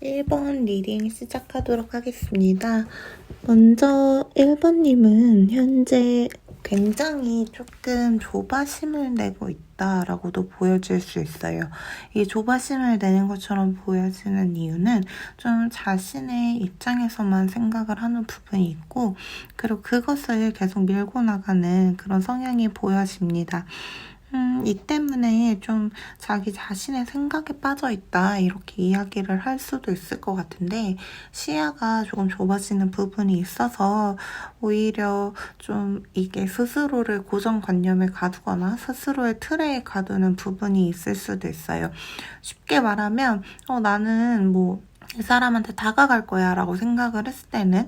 1번 리딩 시작하도록 하겠습니다. 먼저 1번님은 현재 굉장히 조금 조바심을 내고 있다라고도 보여질 수 있어요. 이 조바심을 내는 것처럼 보여지는 이유는 좀 자신의 입장에서만 생각을 하는 부분이 있고, 그리고 그것을 계속 밀고 나가는 그런 성향이 보여집니다. 이 때문에 좀 자기 자신의 생각에 빠져 있다 이렇게 이야기를 할 수도 있을 것 같은데, 시야가 조금 좁아지는 부분이 있어서 오히려 좀 이게 스스로를 고정관념에 가두거나 스스로의 틀에 가두는 부분이 있을 수도 있어요. 쉽게 말하면 나는 이 사람한테 다가갈 거야 라고 생각을 했을 때는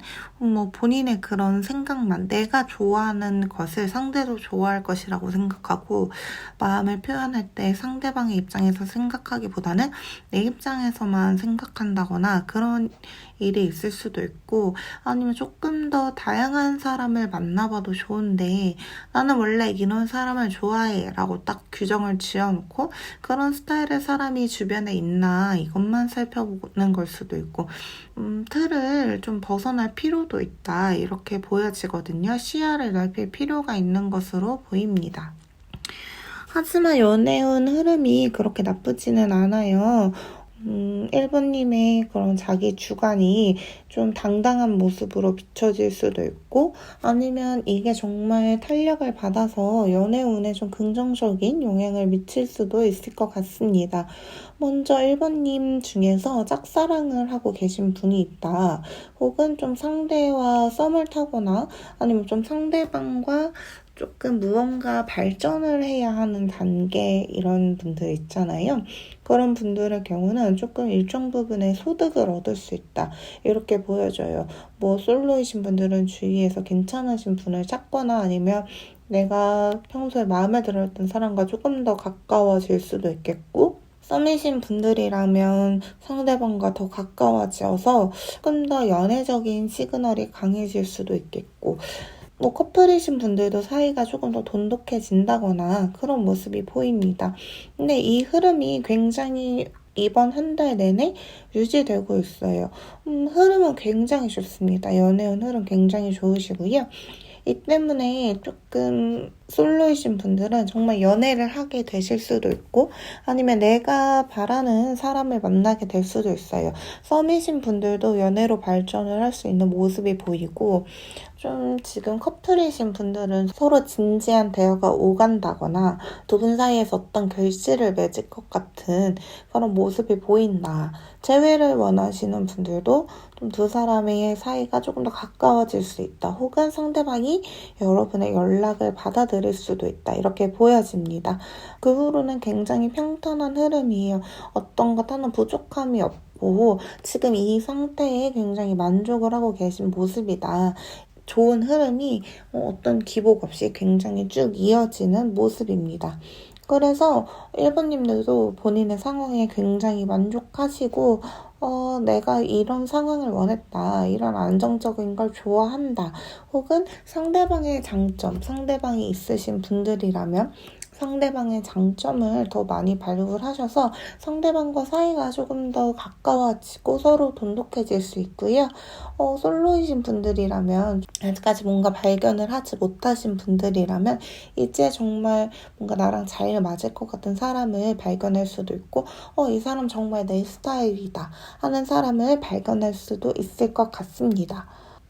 본인의 그런 생각만, 내가 좋아하는 것을 상대도 좋아할 것이라고 생각하고, 마음을 표현할 때 상대방의 입장에서 생각하기보다는 내 입장에서만 생각한다거나 그런 일이 있을 수도 있고, 아니면 조금 더 다양한 사람을 만나봐도 좋은데 나는 원래 이런 사람을 좋아해 라고 딱 규정을 지어놓고 그런 스타일의 사람이 주변에 있나 이것만 살펴보는 걸 수도 있고, 틀을 좀 벗어날 필요도 있다 이렇게 보여지거든요. 시야를 넓힐 필요가 있는 것으로 보입니다. 하지만 연애운 흐름이 그렇게 나쁘지는 않아요. 1번님의 그런 자기 주관이 좀 당당한 모습으로 비춰질 수도 있고, 아니면 이게 정말 탄력을 받아서 연애운에 좀 긍정적인 영향을 미칠 수도 있을 것 같습니다. 먼저 1번님 중에서 짝사랑을 하고 계신 분이 있다, 혹은 좀 상대와 썸을 타거나 아니면 좀 상대방과 조금 무언가 발전을 해야 하는 단계, 이런 분들 있잖아요. 그런 분들의 경우는 조금 일정 부분의 소득을 얻을 수 있다 이렇게 보여져요. 솔로이신 분들은 주위에서 괜찮으신 분을 찾거나 아니면 내가 평소에 마음에 들었던 사람과 조금 더 가까워질 수도 있겠고, 썸이신 분들이라면 상대방과 더 가까워져서 조금 더 연애적인 시그널이 강해질 수도 있겠고, 커플이신 분들도 사이가 조금 더 돈독해진다거나 그런 모습이 보입니다. 근데 이 흐름이 굉장히 이번 한 달 내내 유지되고 있어요. 흐름은 굉장히 좋습니다. 연애운 흐름 굉장히 좋으시고요. 이 때문에 조금 솔로이신 분들은 정말 연애를 하게 되실 수도 있고, 아니면 내가 바라는 사람을 만나게 될 수도 있어요. 썸이신 분들도 연애로 발전을 할 수 있는 모습이 보이고, 좀 지금 커플이신 분들은 서로 진지한 대화가 오간다거나 두 분 사이에서 어떤 결실을 맺을 것 같은 그런 모습이 보인다. 재회를 원하시는 분들도 좀 두 사람의 사이가 조금 더 가까워질 수 있다, 혹은 상대방이 여러분의 연락을 받아들일 수도 있다 이렇게 보여집니다. 그 후로는 굉장히 평탄한 흐름이에요. 어떤 것 하나 부족함이 없고 지금 이 상태에 굉장히 만족을 하고 계신 모습이다. 좋은 흐름이 어떤 기복 없이 굉장히 쭉 이어지는 모습입니다. 그래서 1번님들도 본인의 상황에 굉장히 만족하시고, 내가 이런 상황을 원했다, 이런 안정적인 걸 좋아한다, 혹은 상대방의 장점, 상대방이 있으신 분들이라면 상대방의 장점을 더 많이 발굴하셔서 상대방과 사이가 조금 더 가까워지고 서로 돈독해질 수 있고요. 솔로이신 분들이라면, 아직까지 뭔가 발견을 하지 못하신 분들이라면 이제 정말 뭔가 나랑 잘 맞을 것 같은 사람을 발견할 수도 있고, 이 사람 정말 내 스타일이다 하는 사람을 발견할 수도 있을 것 같습니다.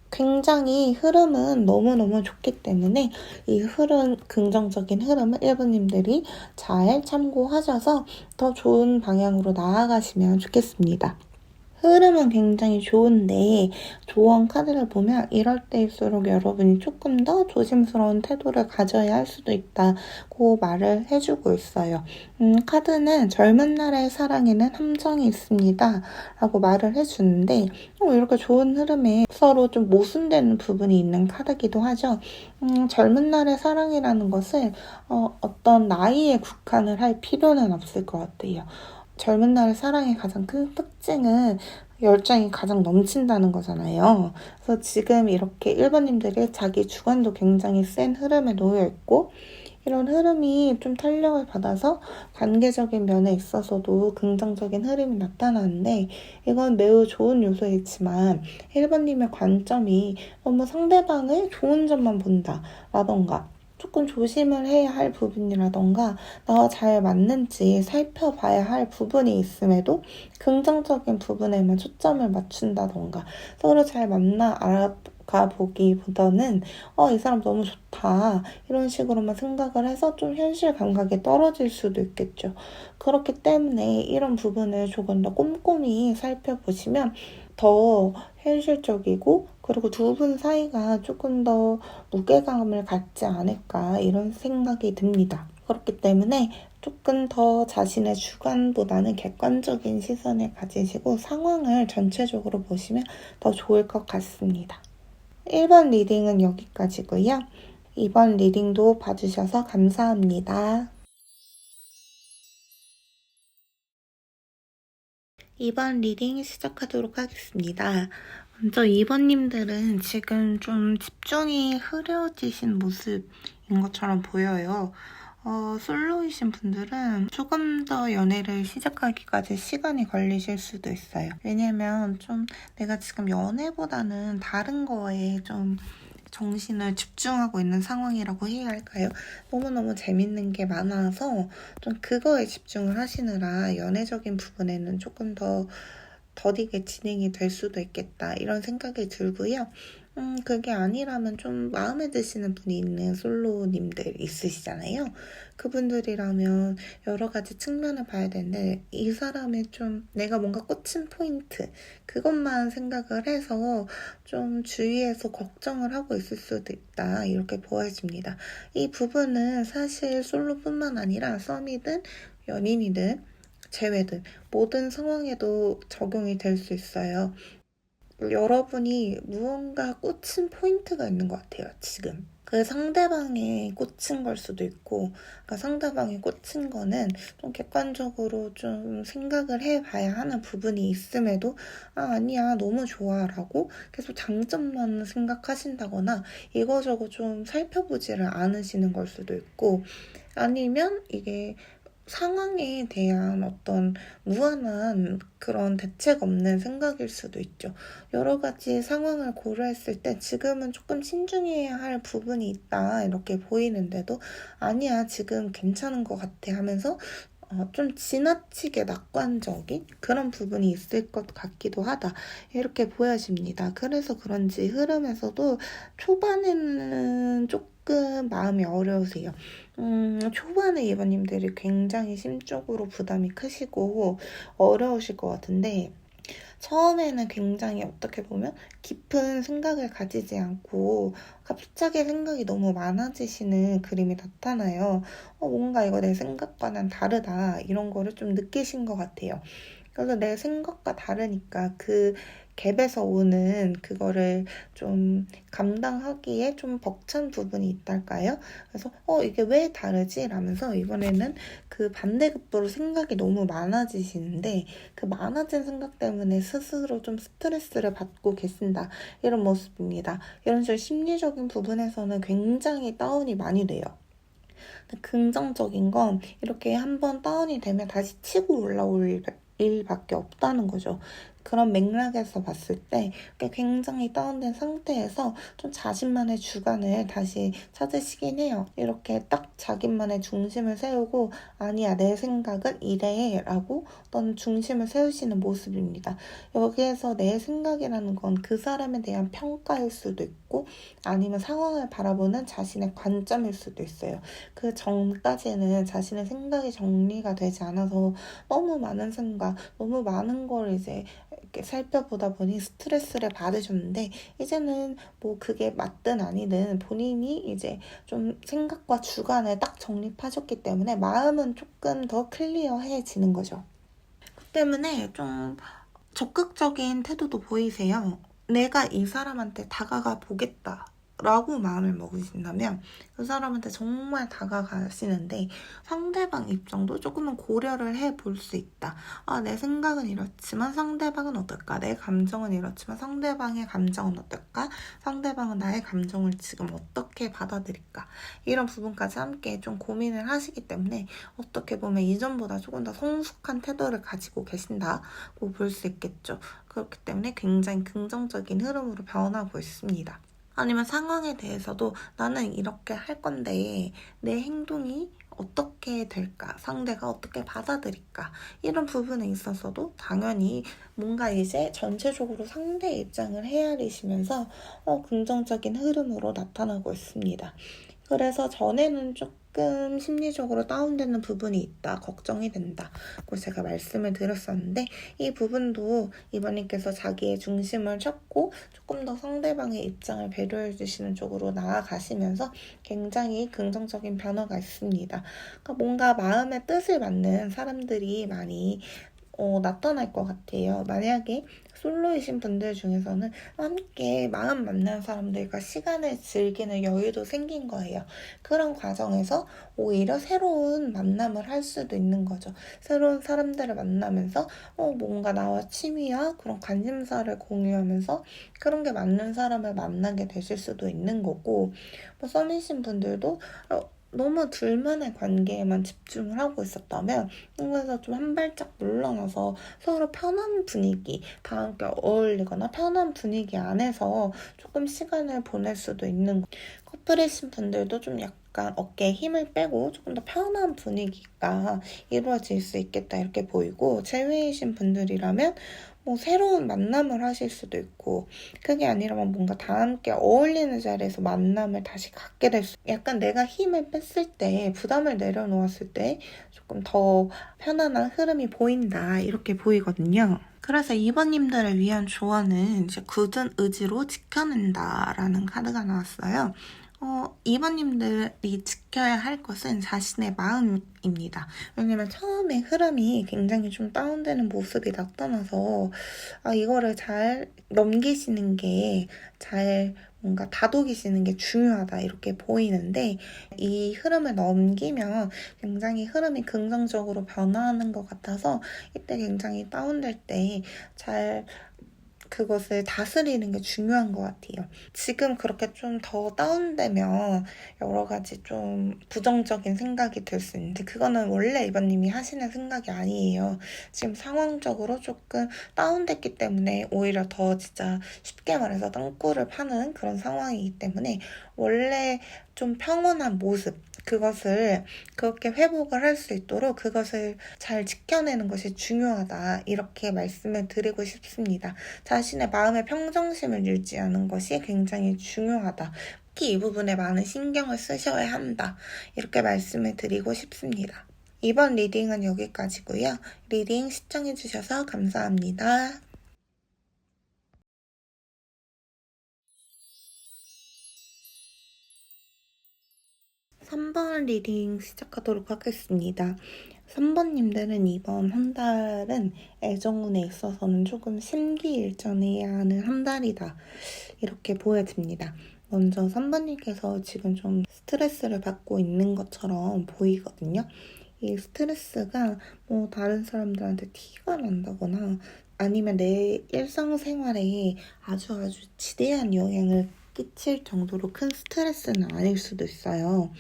굉장히 흐름은 너무너무 좋기 때문에 이 흐름, 긍정적인 흐름을 1번님들이 잘 참고하셔서 더 좋은 방향으로 나아가시면 좋겠습니다. 흐름은 굉장히 좋은데 조언 카드를 보면 이럴 때일수록 여러분이 조금 더 조심스러운 태도를 가져야 할 수도 있다고 말을 해주고 있어요. 카드는 젊은 날의 사랑에는 함정이 있습니다 라고 말을 해주는데, 이렇게 좋은 흐름에 서로 좀 모순되는 부분이 있는 카드기도 하죠. 젊은 날의 사랑이라는 것을 어떤 나이에 국한을 할 필요는 없을 것 같아요. 젊은 날의 사랑의 가장 큰 특징은 열정이 가장 넘친다는 거잖아요. 그래서 지금 이렇게 1번님들이 자기 주관도 굉장히 센 흐름에 놓여 있고, 이런 흐름이 좀 탄력을 받아서 관계적인 면에 있어서도 긍정적인 흐름이 나타나는데 이건 매우 좋은 요소이지만 1번님의 관점이 너무 상대방의 좋은 점만 본다라던가 조금 조심을 해야 할 부분이라던가 나와 잘 맞는지 살펴봐야 할 부분이 있음에도 긍정적인 부분에만 초점을 맞춘다던가 서로 잘 맞나 알아가 보기보다는 이 사람 너무 좋다 이런 식으로만 생각을 해서 좀 현실 감각이 떨어질 수도 있겠죠. 그렇기 때문에 이런 부분을 조금 더 꼼꼼히 살펴보시면 더 현실적이고 그리고 두 분 사이가 조금 더 무게감을 갖지 않을까 이런 생각이 듭니다. 그렇기 때문에 조금 더 자신의 주관보다는 객관적인 시선을 가지시고 상황을 전체적으로 보시면 더 좋을 것 같습니다. 1번 리딩은 여기까지고요. 2번 리딩도 봐주셔서 감사합니다. 2번 리딩 시작하도록 하겠습니다. 먼저 2번님들은 지금 좀 집중이 흐려지신 모습인 것처럼 보여요. 솔로이신 분들은 조금 더 연애를 시작하기까지 시간이 걸리실 수도 있어요. 왜냐면 좀 내가 지금 연애보다는 다른 거에 좀 정신을 집중하고 있는 상황이라고 해야 할까요? 너무너무 재밌는 게 많아서 좀 그거에 집중을 하시느라 연애적인 부분에는 조금 더 더디게 진행이 될 수도 있겠다 이런 생각이 들고요. 그게 아니라면 좀 마음에 드시는 분이 있는 솔로님들 있으시잖아요. 그분들이라면 여러 가지 측면을 봐야 되는데 이 사람의 좀 내가 뭔가 꽂힌 포인트 그것만 생각을 해서 좀 주위에서 걱정을 하고 있을 수도 있다 이렇게 보여집니다. 이 부분은 사실 솔로뿐만 아니라 썸이든 연인이든 재회든 모든 상황에도 적용이 될 수 있어요. 여러분이 무언가 꽂힌 포인트가 있는 것 같아요, 지금. 그 상대방에 꽂힌 걸 수도 있고, 그러니까 상대방에 꽂힌 거는 좀 객관적으로 좀 생각을 해봐야 하는 부분이 있음에도, 아니야, 너무 좋아, 라고 계속 장점만 생각하신다거나, 이거저거 좀 살펴보지를 않으시는 걸 수도 있고, 아니면 이게 상황에 대한 어떤 무한한 그런 대책 없는 생각일 수도 있죠. 여러 가지 상황을 고려했을 때 지금은 조금 신중해야 할 부분이 있다 이렇게 보이는데도 아니야 지금 괜찮은 것 같아 하면서 좀 지나치게 낙관적인 그런 부분이 있을 것 같기도 하다 이렇게 보여집니다. 그래서 그런지 흐름에서도 초반에는 조금 마음이 어려우세요. 초반에 이번님들이 굉장히 심적으로 부담이 크시고 어려우실 것 같은데 처음에는 굉장히 어떻게 보면 깊은 생각을 가지지 않고 갑자기 생각이 너무 많아지시는 그림이 나타나요. 뭔가 이거 내 생각과는 다르다 이런 거를 좀 느끼신 것 같아요. 그래서 내 생각과 다르니까 그 갭에서 오는 그거를 좀 감당하기에 좀 벅찬 부분이 있달까요? 그래서 이게 왜 다르지? 라면서 이번에는 그 반대급부로 생각이 너무 많아지시는데 그 많아진 생각 때문에 스스로 좀 스트레스를 받고 계신다. 이런 모습입니다. 이런 식으로 심리적인 부분에서는 굉장히 다운이 많이 돼요. 긍정적인 건 이렇게 한번 다운이 되면 다시 치고 올라올 일밖에 없다는 거죠. 그런 맥락에서 봤을 때 굉장히 다운된 상태에서 좀 자신만의 주관을 다시 찾으시긴 해요. 이렇게 딱 자기만의 중심을 세우고 아니야 내 생각은 이래 라고 어떤 중심을 세우시는 모습입니다. 여기에서 내 생각이라는 건 그 사람에 대한 평가일 수도 있고 아니면 상황을 바라보는 자신의 관점일 수도 있어요. 그 전까지는 자신의 생각이 정리가 되지 않아서 너무 많은 생각, 너무 많은 걸 이제 이렇게 살펴보다 보니 스트레스를 받으셨는데 이제는 뭐 그게 맞든 아니든 본인이 이제 좀 생각과 주관을 딱 정립하셨기 때문에 마음은 조금 더 클리어해지는 거죠. 그 때문에 좀 적극적인 태도도 보이세요. 내가 이 사람한테 다가가 보겠다. 라고 마음을 먹으신다면 그 사람한테 정말 다가가시는데 상대방 입장도 조금은 고려를 해볼 수 있다. 아, 내 생각은 이렇지만 상대방은 어떨까? 내 감정은 이렇지만 상대방의 감정은 어떨까? 상대방은 나의 감정을 지금 어떻게 받아들일까? 이런 부분까지 함께 좀 고민을 하시기 때문에 어떻게 보면 이전보다 조금 더 성숙한 태도를 가지고 계신다고 볼 수 있겠죠. 그렇기 때문에 굉장히 긍정적인 흐름으로 변하고 있습니다. 아니면 상황에 대해서도 나는 이렇게 할 건데 내 행동이 어떻게 될까? 상대가 어떻게 받아들일까? 이런 부분에 있어서도 당연히 뭔가 이제 전체적으로 상대 입장을 헤아리시면서 긍정적인 흐름으로 나타나고 있습니다. 그래서 전에는 조금 심리적으로 다운되는 부분이 있다, 걱정이 된다고 제가 말씀을 드렸었는데 이 부분도 이번님께서 자기의 중심을 찾고 조금 더 상대방의 입장을 배려해 주시는 쪽으로 나아가시면서 굉장히 긍정적인 변화가 있습니다. 그러니까 뭔가 마음의 뜻을 맞는 사람들이 많이 나타날 것 같아요. 만약에 솔로이신 분들 중에서는 함께 마음 맞는 사람들과 시간을 즐기는 여유도 생긴 거예요. 그런 과정에서 오히려 새로운 만남을 할 수도 있는 거죠. 새로운 사람들을 만나면서 뭔가 나와 취미와 그런 관심사를 공유하면서 그런 게 맞는 사람을 만나게 되실 수도 있는 거고, 뭐 썸이신 분들도 너무 둘만의 관계에만 집중을 하고 있었다면 그래서 좀 한 발짝 물러나서 서로 편한 분위기, 다 함께 어울리거나 편한 분위기 안에서 조금 시간을 보낼 수도 있는 커플이신 분들도 좀 약간 어깨에 힘을 빼고 조금 더 편한 분위기가 이루어질 수 있겠다 이렇게 보이고, 제외이신 분들이라면 뭐 새로운 만남을 하실 수도 있고, 그게 아니라면 뭔가 다 함께 어울리는 자리에서 만남을 다시 갖게 될 수, 약간 내가 힘을 뺐을 때, 부담을 내려놓았을 때 조금 더 편안한 흐름이 보인다 이렇게 보이거든요. 그래서 2번님들을 위한 조언은 이제 굳은 의지로 지켜낸다라는 카드가 나왔어요. 2번님들이 지켜야 할 것은 자신의 마음입니다. 왜냐면 처음에 흐름이 굉장히 좀 다운되는 모습이 나타나서 이거를 잘 넘기시는 게, 잘 뭔가 다독이시는 게 중요하다 이렇게 보이는데, 이 흐름을 넘기면 굉장히 흐름이 긍정적으로 변화하는 것 같아서 이때 굉장히 다운될 때 잘 그것을 다스리는 게 중요한 것 같아요. 지금 그렇게 좀 더 다운되면 여러 가지 좀 부정적인 생각이 들 수 있는데 그거는 원래 이번님이 하시는 생각이 아니에요. 지금 상황적으로 조금 다운됐기 때문에 오히려 더 진짜 쉽게 말해서 땅굴을 파는 그런 상황이기 때문에 원래 좀 평온한 모습, 그것을 그렇게 회복을 할 수 있도록 그것을 잘 지켜내는 것이 중요하다 이렇게 말씀을 드리고 싶습니다. 자신의 마음의 평정심을 유지하는 것이 굉장히 중요하다. 특히 이 부분에 많은 신경을 쓰셔야 한다. 이렇게 말씀을 드리고 싶습니다. 이번 리딩은 여기까지고요. 리딩 시청해주셔서 감사합니다. 3번 리딩 시작하도록 하겠습니다. 3번님들은 이번 한 달은 애정운에 있어서는 조금 심기일전해야 하는 한 달이다 이렇게 보여집니다. 먼저 3번님께서 지금 좀 스트레스를 받고 있는 것처럼 보이거든요. 이 스트레스가 뭐 다른 사람들한테 티가 난다거나 아니면 내 일상생활에 아주 지대한 영향을 끼칠 정도로 큰 스트레스는 아닐 수도 있어요.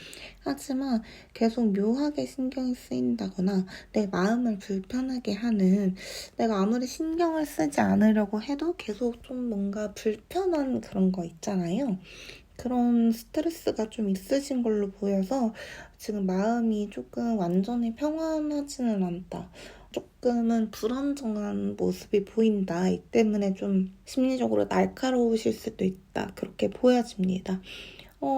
하지만 계속 묘하게 신경이 쓰인다거나 내 마음을 불편하게 하는, 내가 아무리 신경을 쓰지 않으려고 해도 계속 좀 뭔가 불편한 그런 거 있잖아요. 그런 스트레스가 좀 있으신 걸로 보여서 지금 마음이 조금 완전히 평안하지는 않다. 조금은 불안정한 모습이 보인다. 이 때문에 좀 심리적으로 날카로우실 수도 있다. 그렇게 보여집니다.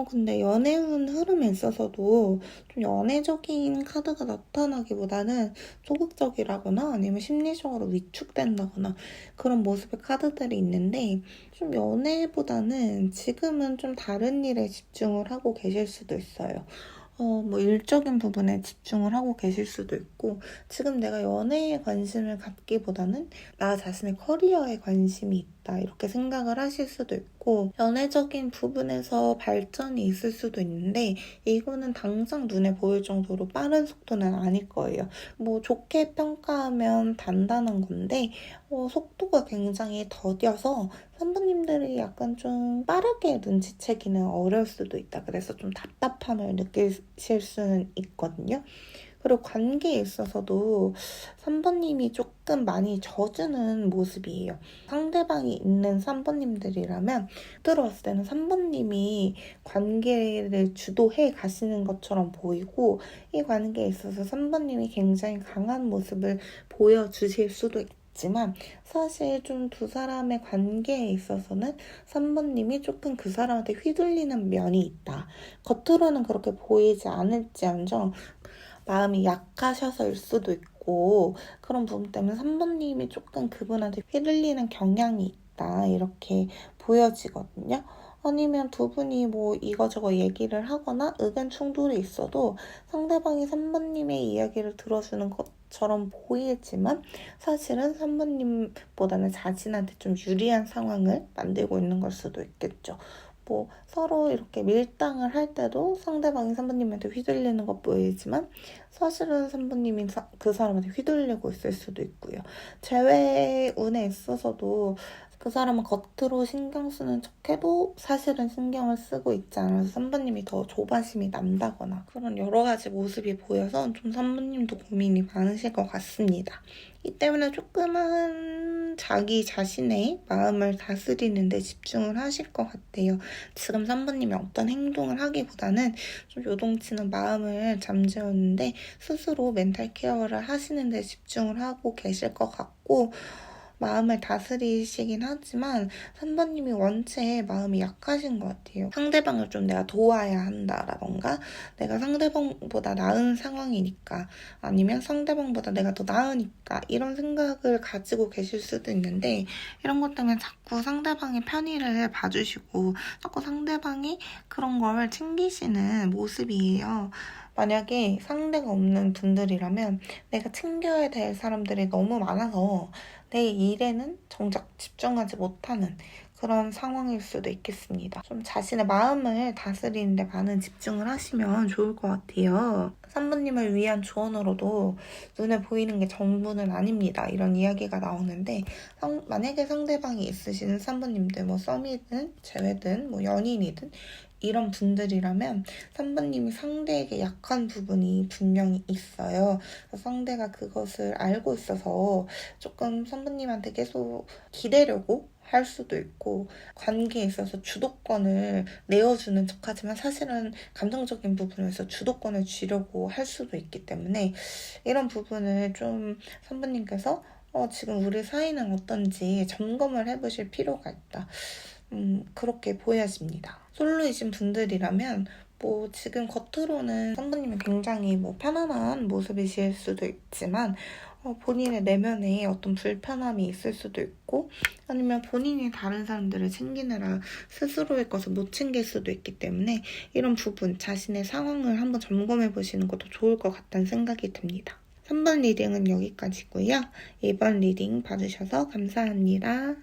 근데 연애운 흐름에 있어서도 좀 연애적인 카드가 나타나기보다는 소극적이라거나 아니면 심리적으로 위축된다거나 그런 모습의 카드들이 있는데, 좀 연애보다는 지금은 좀 다른 일에 집중을 하고 계실 수도 있어요. 뭐 일적인 부분에 집중을 하고 계실 수도 있고, 지금 내가 연애에 관심을 갖기보다는 나 자신의 커리어에 관심이 있다. 있다 이렇게 생각을 하실 수도 있고 연애적인 부분에서 발전이 있을 수도 있는데 이거는 당장 눈에 보일 정도로 빠른 속도는 아닐 거예요. 뭐 좋게 평가하면 단단한 건데 속도가 굉장히 더뎌서 선배님들이 약간 좀 빠르게 눈치채기는 어려울 수도 있다. 그래서 좀 답답함을 느끼실 수는 있거든요. 그리고 관계에 있어서도 3번님이 조금 많이 져주는 모습이에요. 상대방이 있는 3번님들이라면 들어왔을 때는 3번님이 관계를 주도해 가시는 것처럼 보이고 이 관계에 있어서 3번님이 굉장히 강한 모습을 보여주실 수도 있지만 사실 좀 두 사람의 관계에 있어서는 3번님이 조금 그 사람한테 휘둘리는 면이 있다. 겉으로는 그렇게 보이지 않을지언정 마음이 약하셔서일 수도 있고 그런 부분 때문에 3번님이 조금 그분한테 휘둘리는 경향이 있다 이렇게 보여지거든요. 아니면 두 분이 뭐 이거저거 얘기를 하거나 의견 충돌이 있어도 상대방이 3번님의 이야기를 들어주는 것처럼 보이지만 사실은 3번님보다는 자신한테 좀 유리한 상황을 만들고 있는 걸 수도 있겠죠. 뭐 서로 이렇게 밀당을 할 때도 상대방이 3번님한테 휘둘리는 것 보이지만 사실은 3번님이 그 사람한테 휘둘리고 있을 수도 있고요. 재회 운에 있어서도 그 사람은 겉으로 신경 쓰는 척해도 사실은 신경을 쓰고 있지 않아서 3번님이 더 조바심이 난다거나 그런 여러 가지 모습이 보여서 좀 3번님도 고민이 많으실 것 같습니다. 이 때문에 조금은 자기 자신의 마음을 다스리는 데 집중을 하실 것 같아요. 지금 3번님이 어떤 행동을 하기보다는 좀 요동치는 마음을 잠재우는데 스스로 멘탈 케어를 하시는 데 집중을 하고 계실 것 같고 마음을 다스리시긴 하지만 3번님이 원체 마음이 약하신 것 같아요. 상대방을 좀 내가 도와야 한다라던가 내가 상대방보다 나은 상황이니까 아니면 상대방보다 내가 더 나으니까 이런 생각을 가지고 계실 수도 있는데 이런 것 때문에 자꾸 상대방의 편의를 봐주시고 자꾸 상대방이 그런 걸 챙기시는 모습이에요. 만약에 상대가 없는 분들이라면 내가 챙겨야 될 사람들이 너무 많아서 내 일에는 정작 집중하지 못하는 그런 상황일 수도 있겠습니다. 좀 자신의 마음을 다스리는 데 많은 집중을 하시면 좋을 것 같아요. 3번님을 위한 조언으로도 눈에 보이는 게 전부는 아닙니다. 이런 이야기가 나오는데 만약에 상대방이 있으시는 3번님들 뭐 썸이든 재회든 뭐 연인이든 이런 분들이라면 3번님이 상대에게 약한 부분이 분명히 있어요. 상대가 그것을 알고 있어서 조금 3번님한테 계속 기대려고 할 수도 있고 관계에 있어서 주도권을 내어주는 척하지만 사실은 감정적인 부분에서 주도권을 쥐려고 할 수도 있기 때문에 이런 부분을 좀 3번님께서 지금 우리 사이는 어떤지 점검을 해보실 필요가 있다. 그렇게 보여집니다. 솔로이신 분들이라면 뭐 지금 겉으로는 선배님이 굉장히 뭐 편안한 모습이실 수도 있지만 본인의 내면에 어떤 불편함이 있을 수도 있고 아니면 본인이 다른 사람들을 챙기느라 스스로의 것을 못 챙길 수도 있기 때문에 이런 부분 자신의 상황을 한번 점검해 보시는 것도 좋을 것 같다는 생각이 듭니다. 3번 리딩은 여기까지고요. 2번 리딩 봐주셔서 감사합니다.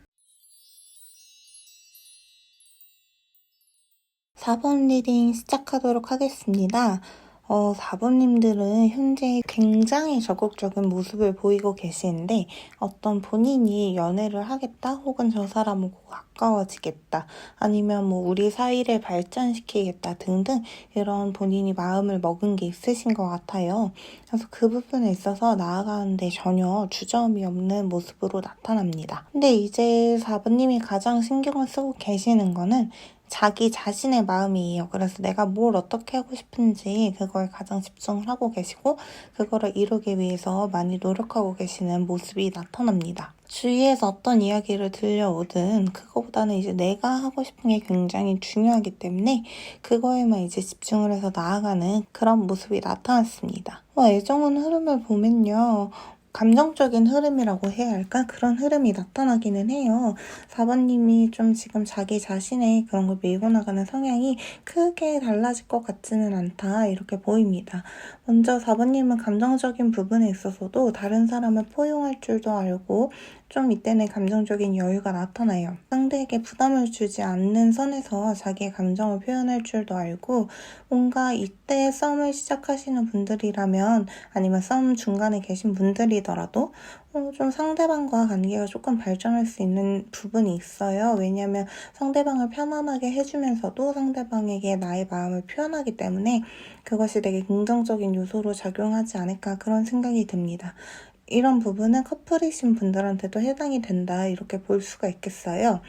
4번 리딩 시작하도록 하겠습니다. 4번님들은 현재 굉장히 적극적인 모습을 보이고 계시는데 어떤 본인이 연애를 하겠다 혹은 저 사람하고 가까워지겠다 아니면 뭐 우리 사이를 발전시키겠다 등등 이런 본인이 마음을 먹은 게 있으신 것 같아요. 그래서 그 부분에 있어서 나아가는데 전혀 주저함이 없는 모습으로 나타납니다. 근데 이제 4번님이 가장 신경을 쓰고 계시는 거는 자기 자신의 마음이에요. 그래서 내가 뭘 어떻게 하고 싶은지 그거에 가장 집중을 하고 계시고 그거를 이루기 위해서 많이 노력하고 계시는 모습이 나타납니다. 주위에서 어떤 이야기를 들려오든 그거보다는 이제 내가 하고 싶은 게 굉장히 중요하기 때문에 그거에만 이제 집중을 해서 나아가는 그런 모습이 나타났습니다. 애정은 흐름을 보면요. 감정적인 흐름이라고 해야 할까? 그런 흐름이 나타나기는 해요. 4번님이 좀 지금 자기 자신의 그런 걸 밀고 나가는 성향이 크게 달라질 것 같지는 않다 이렇게 보입니다. 먼저 4번님은 감정적인 부분에 있어서도 다른 사람을 포용할 줄도 알고 좀 이때는 감정적인 여유가 나타나요. 상대에게 부담을 주지 않는 선에서 자기의 감정을 표현할 줄도 알고 뭔가 이때 썸을 시작하시는 분들이라면 아니면 썸 중간에 계신 분들이더라도 좀 상대방과 관계가 조금 발전할 수 있는 부분이 있어요. 왜냐하면 상대방을 편안하게 해주면서도 상대방에게 나의 마음을 표현하기 때문에 그것이 되게 긍정적인 요소로 작용하지 않을까 그런 생각이 듭니다. 이런 부분은 커플이신 분들한테도 해당이 된다 이렇게 볼 수가 있겠어요.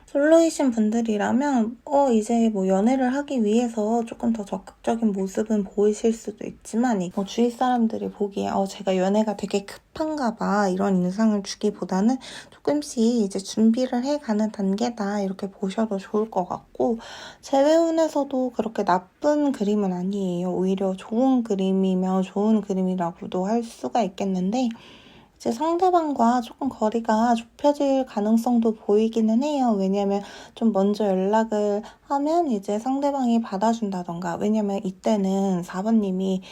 솔로이신 분들이라면 이제 뭐 연애를 하기 위해서 조금 더 적극적인 모습은 보이실 수도 있지만 주위 사람들이 보기에 제가 연애가 되게 급한가 봐 이런 인상을 주기보다는 조금씩 이제 준비를 해가는 단계다 이렇게 보셔도 좋을 것 같고 재회운에서도 그렇게 나쁜 그림은 아니에요. 오히려 좋은 그림이며 좋은 그림이라고도 할 수가 있겠는데 이제 상대방과 조금 거리가 좁혀질 가능성도 보이기는 해요. 왜냐면 좀 먼저 연락을 하면 이제 상대방이 받아준다던가 왜냐면 이때는 4번님이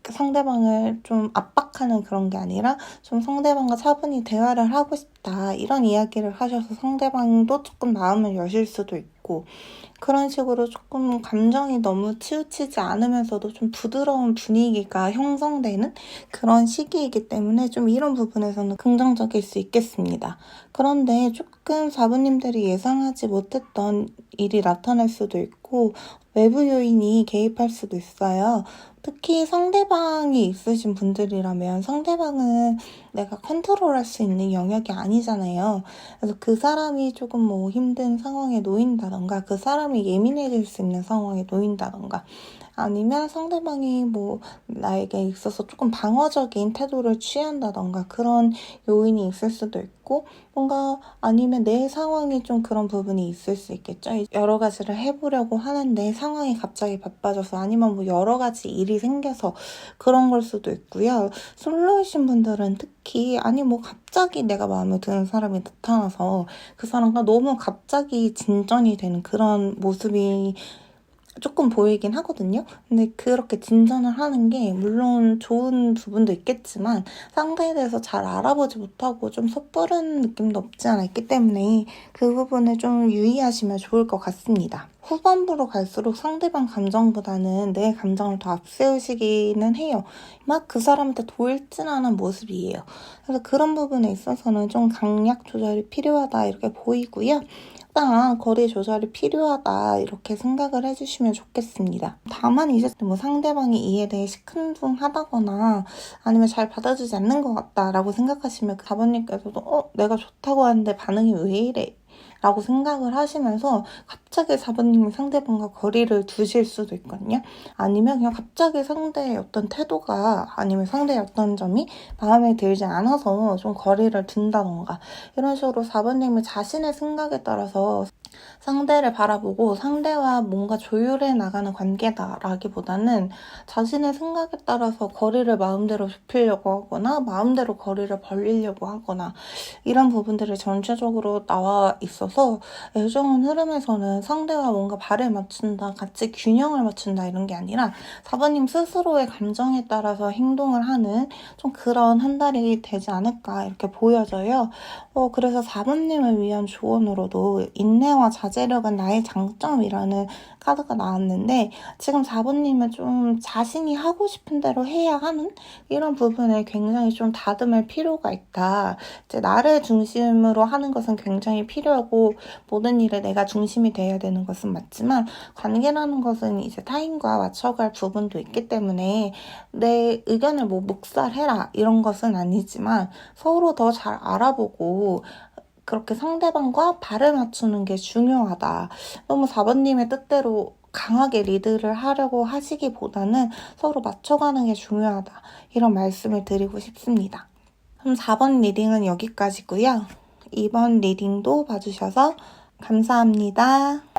상대방을 좀 압박하는 그런 게 아니라 좀 상대방과 차분히 대화를 하고 싶다 이런 이야기를 하셔서 상대방도 조금 마음을 여실 수도 있고 그런 식으로 조금 감정이 너무 치우치지 않으면서도 좀 부드러운 분위기가 형성되는 그런 시기이기 때문에 좀 이런 부분에서는 긍정적일 수 있겠습니다. 그런데 조금 4번님들이 예상하지 못했던 일이 나타날 수도 있고 외부 요인이 개입할 수도 있어요. 특히 상대방이 있으신 분들이라면 상대방은 내가 컨트롤할 수 있는 영역이 아니잖아요. 그래서 그 사람이 조금 뭐 힘든 상황에 놓인다던가 그 사람이 예민해질 수 있는 상황에 놓인다던가 아니면 상대방이 뭐 나에게 있어서 조금 방어적인 태도를 취한다던가 그런 요인이 있을 수도 있고 뭔가 아니면 내 상황이 좀 그런 부분이 있을 수 있겠죠. 여러 가지를 해보려고 하는데 상황이 갑자기 바빠져서 아니면 뭐 여러 가지 일이 생겨서 그런 걸 수도 있고요. 솔로이신 분들은 특히 뭐 갑자기 내가 마음에 드는 사람이 나타나서 그 사람과 너무 갑자기 진전이 되는 그런 모습이 조금 보이긴 하거든요. 근데 그렇게 진전을 하는 게 물론 좋은 부분도 있겠지만 상대에 대해서 잘 알아보지 못하고 좀 섣부른 느낌도 없지 않아 있기 때문에 그 부분을 좀 유의하시면 좋을 것 같습니다. 후반부로 갈수록 상대방 감정보다는 내 감정을 더 앞세우시기는 해요. 막 그 사람한테 돌진하는 모습이에요. 그래서 그런 부분에 있어서는 좀 강약 조절이 필요하다 이렇게 보이고요. 일단 거리 조절이 필요하다 이렇게 생각을 해주시면 좋겠습니다. 다만 이제 뭐 상대방이 이에 대해 시큰둥하다거나 아니면 잘 받아주지 않는 것 같다라고 생각하시면 가버님께서도 내가 좋다고 하는데 반응이 왜 이래? 라고 생각을 하시면서 갑자기 4번님이 상대방과 거리를 두실 수도 있거든요. 아니면 그냥 갑자기 상대의 어떤 태도가 아니면 상대의 어떤 점이 마음에 들지 않아서 좀 거리를 둔다던가 이런 식으로 4번님이 자신의 생각에 따라서 상대를 바라보고 상대와 뭔가 조율해 나가는 관계다라기보다는 자신의 생각에 따라서 거리를 마음대로 좁히려고 하거나 마음대로 거리를 벌리려고 하거나 이런 부분들이 전체적으로 나와 있어서 애정은 흐름에서는 상대와 뭔가 발을 맞춘다, 같이 균형을 맞춘다 이런 게 아니라 4번님 스스로의 감정에 따라서 행동을 하는 좀 그런 한 달이 되지 않을까 이렇게 보여져요. 그래서 4번님을 위한 조언으로도 인내와 자제력은 나의 장점이라는 카드가 나왔는데 지금 4번님은 좀 자신이 하고 싶은 대로 해야 하는 이런 부분에 굉장히 좀 다듬을 필요가 있다. 이제 나를 중심으로 하는 것은 굉장히 필요하고 모든 일에 내가 중심이 돼야 되는 것은 맞지만 관계라는 것은 이제 타인과 맞춰갈 부분도 있기 때문에 내 의견을 뭐 묵살해라 이런 것은 아니지만 서로 더 잘 알아보고 그렇게 상대방과 발을 맞추는 게 중요하다. 너무 4번님의 뜻대로 강하게 리드를 하려고 하시기보다는 서로 맞춰가는 게 중요하다. 이런 말씀을 드리고 싶습니다. 그럼 4번 리딩은 여기까지고요. 2번 리딩도 봐주셔서 감사합니다.